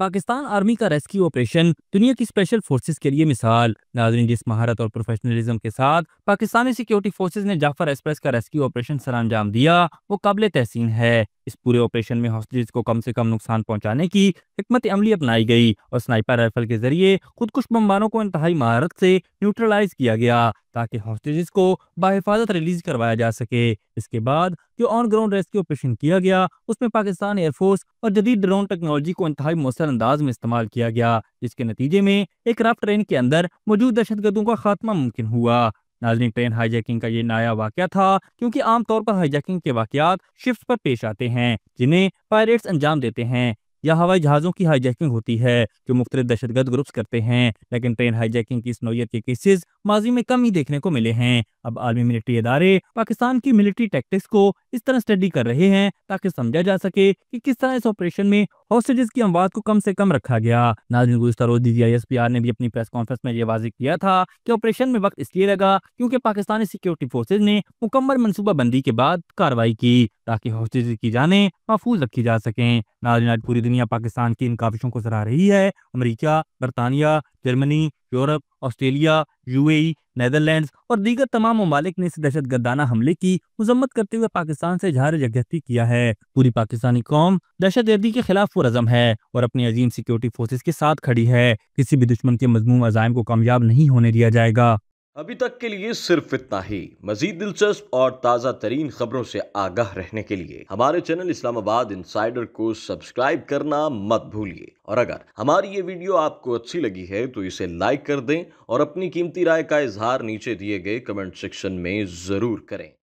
Pakistan army का rescue operation दुनिया की स्पेशल फोर्सेस के लिए मिसाल। नाज़रीन, जिस महारत और प्रोफेशनलिज्म के साथ पाकिस्तानी सिक्योरिटी फोर्सेस ने जाफर एक्सप्रेस का रेस्क्यू ऑपरेशन सर अंजाम दिया, वो काबिल तहसीन है। इस पूरे ऑपरेशन में हॉस्टेजेस को कम से कम नुकसान पहुंचाने की हिकमत अमली अपनाई गई और स्नाइपर राइफल के जरिए खुदकुश बमबारों को इंतहाई महारत से न्यूट्रलाइज किया गया ताकि हॉस्टेजेस को बाहिफाजत रिलीज करवाया जा सके। इसके बाद जो ऑन ग्राउंड रेस्क्यू ऑपरेशन किया गया उसमें पाकिस्तान एयरफोर्स और जदीद ड्रोन टेक्नोलॉजी को इंतहाई मौसर अंदाज में इस्तेमाल किया गया, जिसके नतीजे में एक राफ्ट ट्रेन के अंदर मौजूद दहशतगर्दों का खात्मा मुमकिन हुआ। नाज़रीन, ट्रेन हाईजैकिंग का ये नया वाकया था क्योंकि आमतौर पर हाईजैकिंग के वाकयात शिफ्ट पर पेश आते हैं जिन्हें पायरेट्स अंजाम देते हैं, या हवाई जहाज़ों की हाईजैकिंग होती है जो मुख्तलिफ दहशतगर्द ग्रुप्स करते हैं। लेकिन ट्रेन हाईजैकिंग की इस नौयत के केसेस माजी में कम ही देखने को मिले हैं। अब आर्मी मिलिट्री इदारे पाकिस्तान की मिलिट्री टैक्टिक्स को इस तरह स्टडी कर रहे हैं ताकि समझा जा सके कि किस तरह इस ऑपरेशन में हॉस्टेजेस की अमवात को कम से कम रखा गया। नाज़रीन, गुज़श्ता रोज़ DGISPR ने भी अपनी प्रेस कॉन्फ्रेंस में ये वाज़ेह किया था कि ऑपरेशन में वक्त इसलिए लगा क्योंकि पाकिस्तानी सिक्योरिटी फोर्सेज ने मुकम्मल मनसूबाबंदी के बाद कार्रवाई की ताकि हॉस्टेजेस की जानें महफूज रखी जा सकें। नाज़रीन, आज पूरी दुनिया पाकिस्तान की इन काविशों को सराह रही है। अमेरिका, बरतानिया, Germany, Europe, Australia, UAE, Netherlands और दीगर तमाम ममालिक ने इस दहशतगर्दाना हमले की मजम्मत करते हुए पाकिस्तान से इजहार यकजहती किया है। पूरी पाकिस्तानी कौम दहशतगर्दी के खिलाफ पुरअज़म है और अपनी अजीम सिक्योरिटी फोर्सेस के साथ खड़ी है। किसी भी दुश्मन के मज़मूम अज़ाइम को कामयाब नहीं होने दिया जाएगा। अभी तक के लिए सिर्फ इतना ही। मजीद दिलचस्प और ताज़ा तरीन खबरों से आगाह रहने के लिए हमारे चैनल इस्लामाबाद इंसाइडर को सब्सक्राइब करना मत भूलिए। और अगर हमारी ये वीडियो आपको अच्छी लगी है तो इसे लाइक कर दें और अपनी कीमती राय का इजहार नीचे दिए गए कमेंट सेक्शन में ज़रूर करें।